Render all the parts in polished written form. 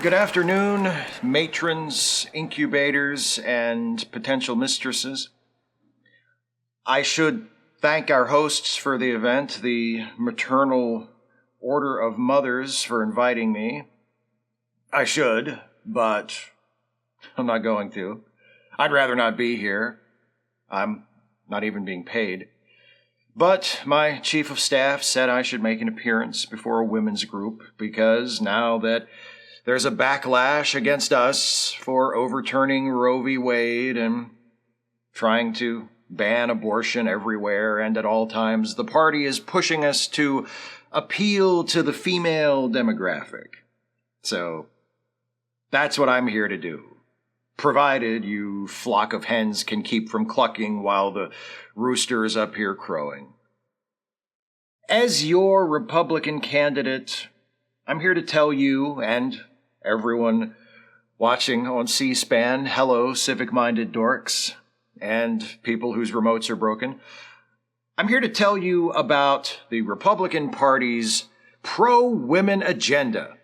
Good afternoon, matrons, incubators, and potential mistresses. I should thank our hosts for the event, the Maternal Order of Mothers, for inviting me. I should, but I'm not going to. I'd rather not be here. I'm not even being paid. But my chief of staff said I should make an appearance before a women's group because now that there's a backlash against us for overturning Roe v. Wade and trying to ban abortion everywhere and at all times, the party is pushing us to appeal to the female demographic. So that's what I'm here to do, provided you flock of hens can keep from clucking while the rooster is up here crowing. As your Republican candidate, I'm here to tell you and everyone watching on C-SPAN, hello, civic-minded dorks, and people whose remotes are broken. I'm here to tell you about the Republican Party's pro-women agenda,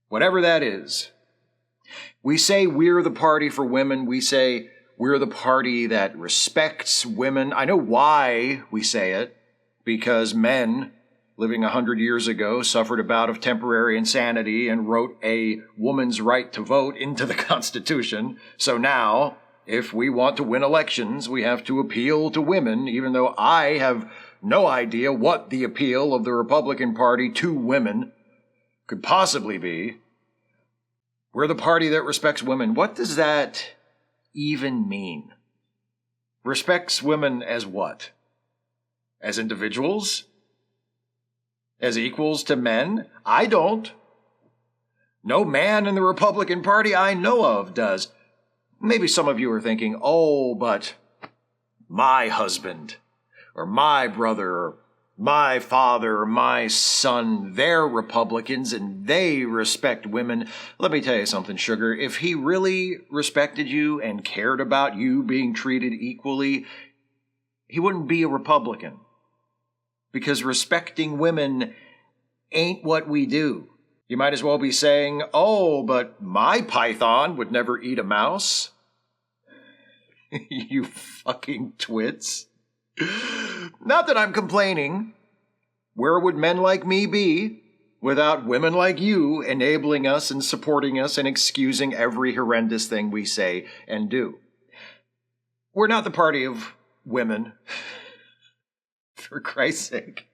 whatever that is. We say we're the party for women. We say we're the party that respects women. I know why we say it, because men living 100 years ago suffered a bout of temporary insanity and wrote a woman's right to vote into the Constitution. So now, if we want to win elections, we have to appeal to women, even though I have no idea what the appeal of the Republican Party to women could possibly be. We're the party that respects women. What does that even mean? Respects women as what? As individuals? As equals to men? I don't. No man in the Republican Party I know of does. Maybe some of you are thinking, oh, but my husband, or my brother, or my father, or my son, they're Republicans and they respect women. Let me tell you something, sugar. If he really respected you and cared about you being treated equally, he wouldn't be a Republican. Because respecting women ain't what we do. You might as well be saying, oh, but my python would never eat a mouse. You fucking twits. Not that I'm complaining. Where would men like me be without women like you enabling us and supporting us and excusing every horrendous thing we say and do? We're not the party of women. For Christ's sake.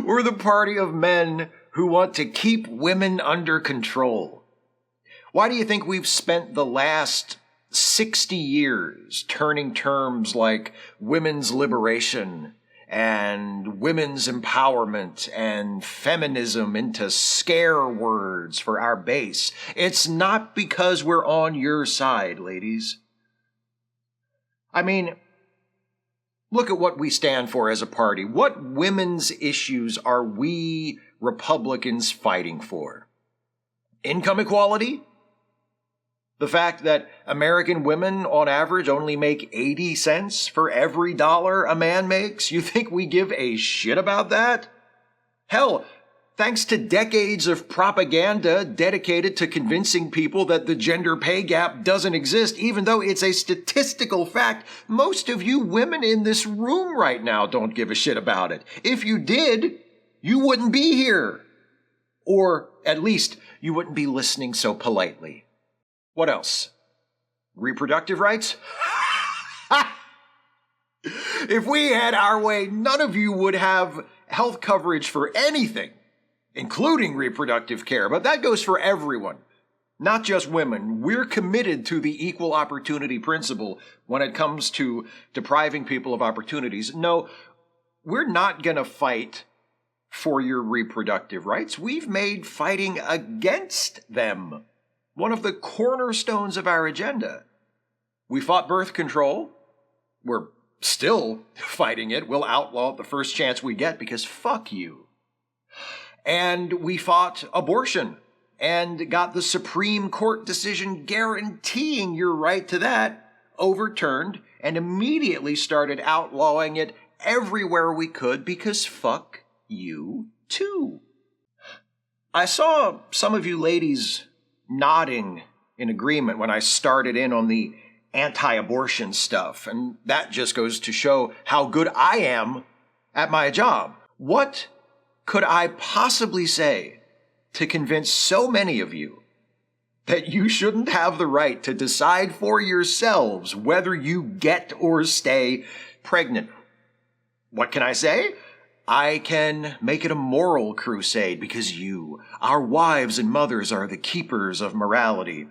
We're the party of men who want to keep women under control. Why do you think we've spent the last 60 years turning terms like women's liberation and women's empowerment and feminism into scare words for our base? It's not because we're on your side, ladies. I mean, look at what we stand for as a party. What women's issues are we Republicans fighting for? Income equality? The fact that American women, on average, only make 80 cents for every dollar a man makes? You think we give a shit about that? Hell, thanks to decades of propaganda dedicated to convincing people that the gender pay gap doesn't exist, even though it's a statistical fact, most of you women in this room right now don't give a shit about it. If you did, you wouldn't be here. Or at least you wouldn't be listening so politely. What else? Reproductive rights? If we had our way, none of you would have health coverage for anything, including reproductive care, but that goes for everyone, not just women. We're committed to the equal opportunity principle when it comes to depriving people of opportunities. No, we're not going to fight for your reproductive rights. We've made fighting against them one of the cornerstones of our agenda. We fought birth control. We're still fighting it. We'll outlaw it the first chance we get because fuck you. And we fought abortion and got the Supreme Court decision guaranteeing your right to that overturned and immediately started outlawing it everywhere we could because fuck you too. I saw some of you ladies nodding in agreement when I started in on the anti-abortion stuff, and that just goes to show how good I am at my job. What could I possibly say to convince so many of you that you shouldn't have the right to decide for yourselves whether you get or stay pregnant? What can I say? I can make it a moral crusade because you, our wives and mothers, are the keepers of morality.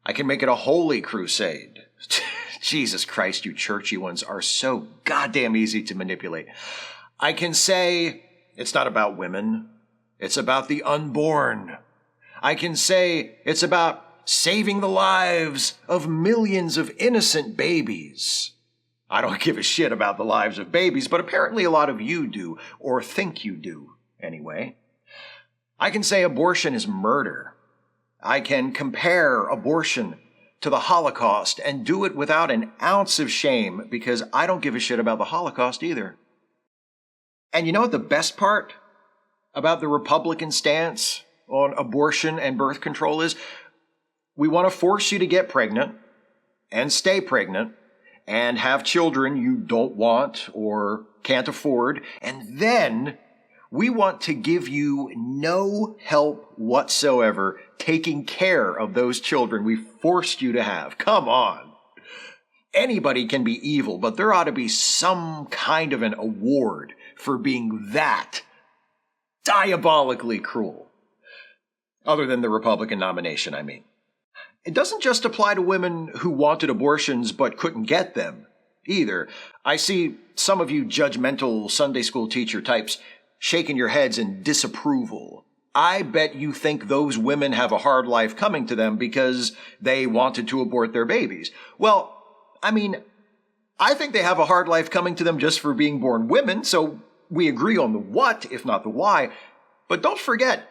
I can make it a holy crusade. Jesus Christ, you churchy ones are so goddamn easy to manipulate. I can say it's not about women. It's about the unborn. I can say it's about saving the lives of millions of innocent babies. I don't give a shit about the lives of babies, but apparently a lot of you do, or think you do, anyway. I can say abortion is murder. I can compare abortion to the Holocaust and do it without an ounce of shame because I don't give a shit about the Holocaust either. And you know what the best part about the Republican stance on abortion and birth control is? We want to force you to get pregnant and stay pregnant and have children you don't want or can't afford, and then we want to give you no help whatsoever taking care of those children we forced you to have. Come on. Anybody can be evil, but there ought to be some kind of an award for being that diabolically cruel. Other than the Republican nomination, I mean. It doesn't just apply to women who wanted abortions but couldn't get them, either. I see some of you judgmental Sunday school teacher types shaking your heads in disapproval. I bet you think those women have a hard life coming to them because they wanted to abort their babies. Well, I mean, I think they have a hard life coming to them just for being born women, so we agree on the what, if not the why. But don't forget,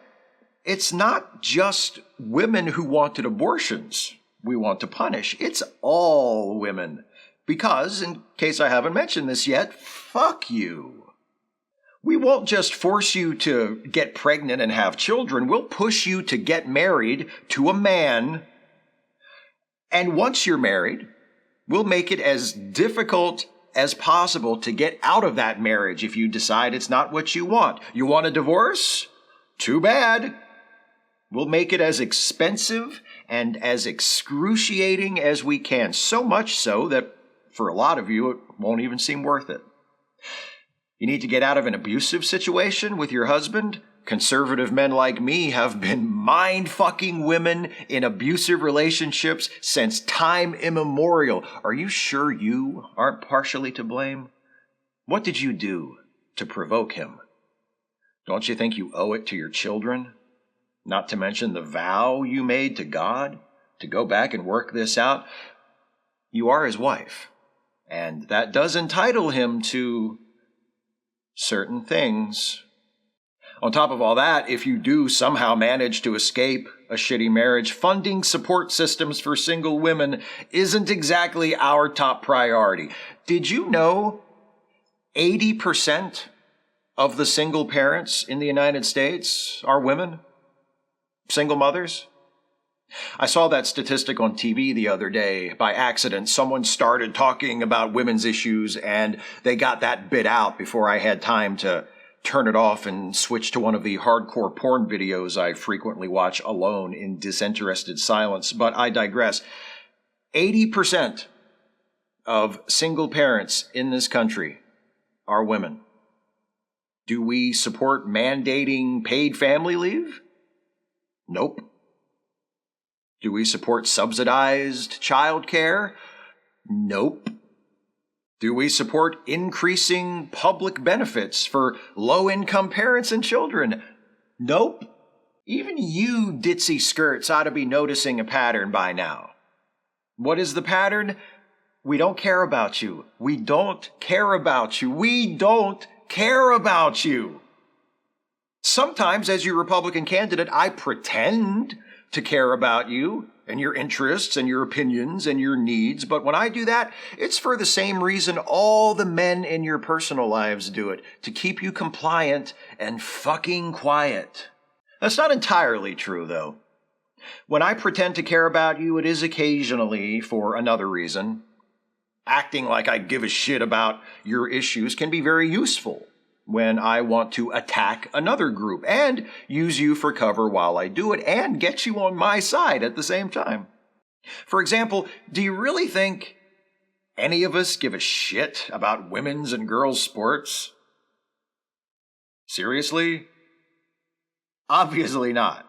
it's not just women who wanted abortions we want to punish. It's all women. Because, in case I haven't mentioned this yet, fuck you. We won't just force you to get pregnant and have children. We'll push you to get married to a man. And once you're married, we'll make it as difficult as possible to get out of that marriage if you decide it's not what you want. You want a divorce? Too bad. We'll make it as expensive and as excruciating as we can. So much so that for a lot of you, it won't even seem worth it. You need to get out of an abusive situation with your husband? Conservative men like me have been mind-fucking women in abusive relationships since time immemorial. Are you sure you aren't partially to blame? What did you do to provoke him? Don't you think you owe it to your children? Not to mention the vow you made to God to go back and work this out. You are his wife, and that does entitle him to certain things. On top of all that, if you do somehow manage to escape a shitty marriage, funding support systems for single women isn't exactly our top priority. Did you know 80% of the single parents in the United States are women? Single mothers? I saw that statistic on TV the other day. By accident, someone started talking about women's issues, and they got that bit out before I had time to turn it off and switch to one of the hardcore porn videos I frequently watch alone in disinterested silence. But I digress. 80% of single parents in this country are women. Do we support mandating paid family leave? Nope. Do we support subsidized childcare? Nope. Do we support increasing public benefits for low-income parents and children? Nope. Even you ditzy skirts ought to be noticing a pattern by now. What is the pattern? We don't care about you. We don't care about you. We don't care about you. Sometimes, as your Republican candidate, I pretend to care about you and your interests and your opinions and your needs, but when I do that, it's for the same reason all the men in your personal lives do it, to keep you compliant and fucking quiet. That's not entirely true, though. When I pretend to care about you, it is occasionally for another reason. Acting like I give a shit about your issues can be very useful when I want to attack another group and use you for cover while I do it and get you on my side at the same time. For example, do you really think any of us give a shit about women's and girls' sports? Seriously? Obviously not.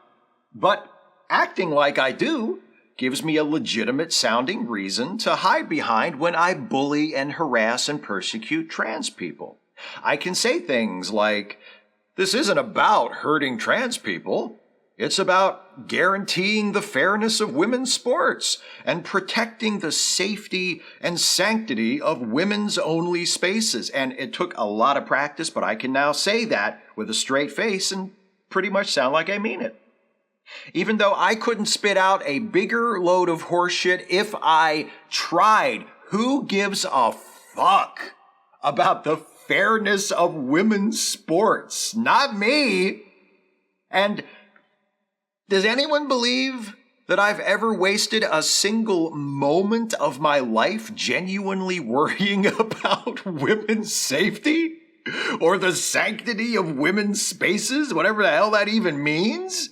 But acting like I do gives me a legitimate sounding reason to hide behind when I bully and harass and persecute trans people. I can say things like, this isn't about hurting trans people. It's about guaranteeing the fairness of women's sports and protecting the safety and sanctity of women's only spaces. And it took a lot of practice, but I can now say that with a straight face and pretty much sound like I mean it. Even though I couldn't spit out a bigger load of horseshit if I tried. Who gives a fuck about the fairness of women's sports? Not me. And does anyone believe that I've ever wasted a single moment of my life genuinely worrying about women's safety? Or the sanctity of women's spaces? Whatever the hell that even means?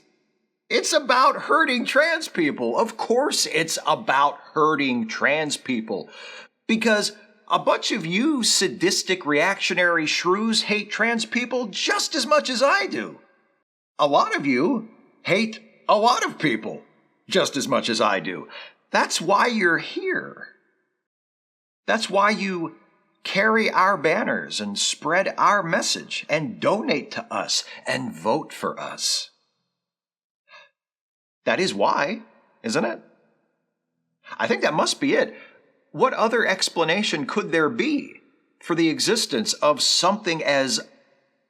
It's about hurting trans people. Of course it's about hurting trans people. Because a bunch of you sadistic reactionary shrews hate trans people just as much as I do. A lot of you hate a lot of people just as much as I do. That's why you're here. That's why you carry our banners and spread our message and donate to us and vote for us. That is why, isn't it? I think that must be it. What other explanation could there be for the existence of something as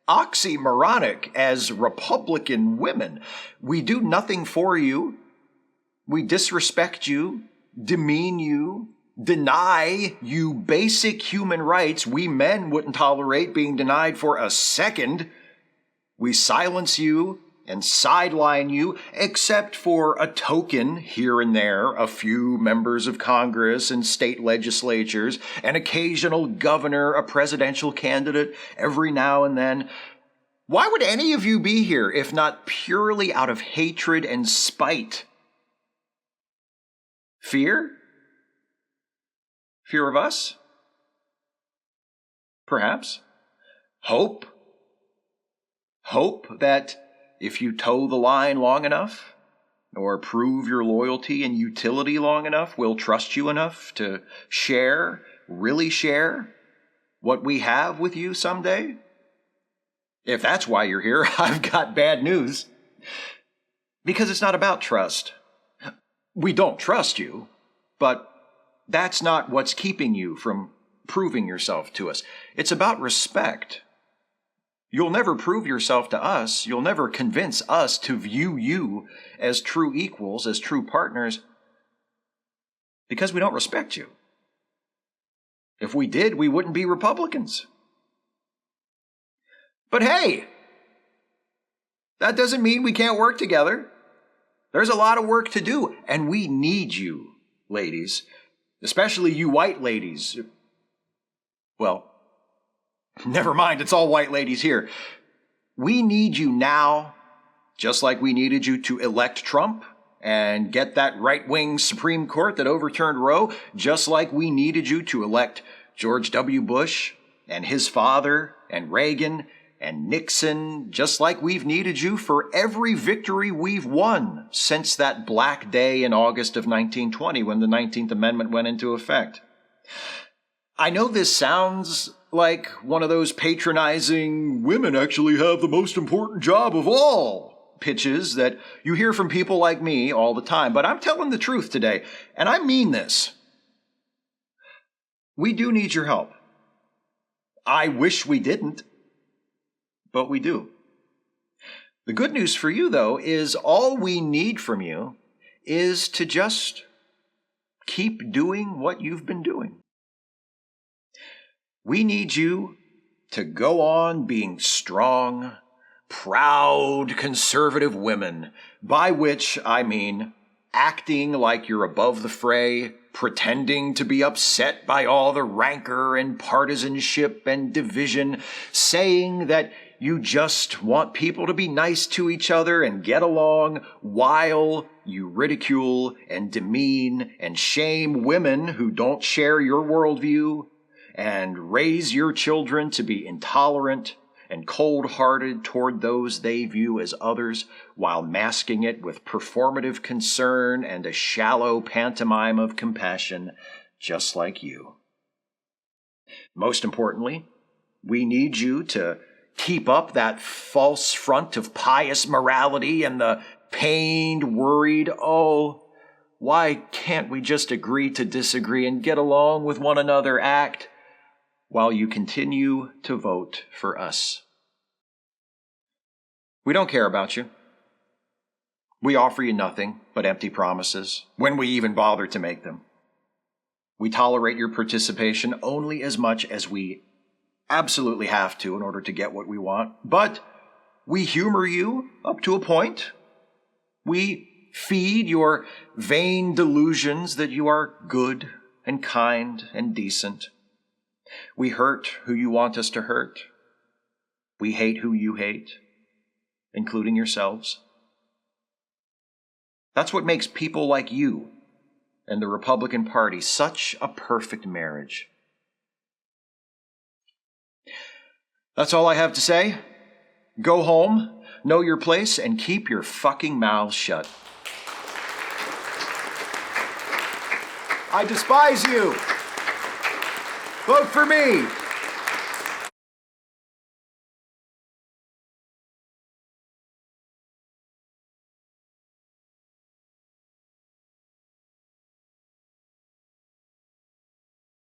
oxymoronic as Republican women? We do nothing for you. We disrespect you, demean you, deny you basic human rights we men wouldn't tolerate being denied for a second. We silence you and sideline you, except for a token here and there, a few members of Congress and state legislatures, an occasional governor, a presidential candidate every now and then. Why would any of you be here if not purely out of hatred and spite? Fear? Fear of us? Perhaps. Hope? Hope that if you toe the line long enough, or prove your loyalty and utility long enough, we'll trust you enough to share, really share, what we have with you someday? If that's why you're here, I've got bad news. Because it's not about trust. We don't trust you, but that's not what's keeping you from proving yourself to us. It's about respect. You'll never prove yourself to us. You'll never convince us to view you as true equals, as true partners, because we don't respect you. If we did, we wouldn't be Republicans. But hey, that doesn't mean we can't work together. There's a lot of work to do, and we need you, ladies, especially you white ladies. Well, never mind, it's all white ladies here. We need you now, just like we needed you to elect Trump and get that right-wing Supreme Court that overturned Roe, just like we needed you to elect George W. Bush and his father and Reagan and Nixon, just like we've needed you for every victory we've won since that black day in August of 1920 when the 19th Amendment went into effect. I know this sounds like one of those patronizing, women actually have the most important job of all pitches that you hear from people like me all the time, but I'm telling the truth today, and I mean this. We do need your help. I wish we didn't, but we do. The good news for you, though, is all we need from you is to just keep doing what you've been doing. We need you to go on being strong, proud conservative women, by which I mean acting like you're above the fray, pretending to be upset by all the rancor and partisanship and division, saying that you just want people to be nice to each other and get along, while you ridicule and demean and shame women who don't share your worldview, and raise your children to be intolerant and cold-hearted toward those they view as others, while masking it with performative concern and a shallow pantomime of compassion, just like you. Most importantly, we need you to keep up that false front of pious morality and the pained, worried, "Oh, why can't we just agree to disagree and get along with one another" act, while you continue to vote for us. We don't care about you. We offer you nothing but empty promises, when we even bother to make them. We tolerate your participation only as much as we absolutely have to in order to get what we want, but we humor you up to a point. We feed your vain delusions that you are good and kind and decent. We hurt who you want us to hurt. We hate who you hate, including yourselves. That's what makes people like you and the Republican Party such a perfect marriage. That's all I have to say. Go home, know your place, and keep your fucking mouths shut. I despise you. Vote for me.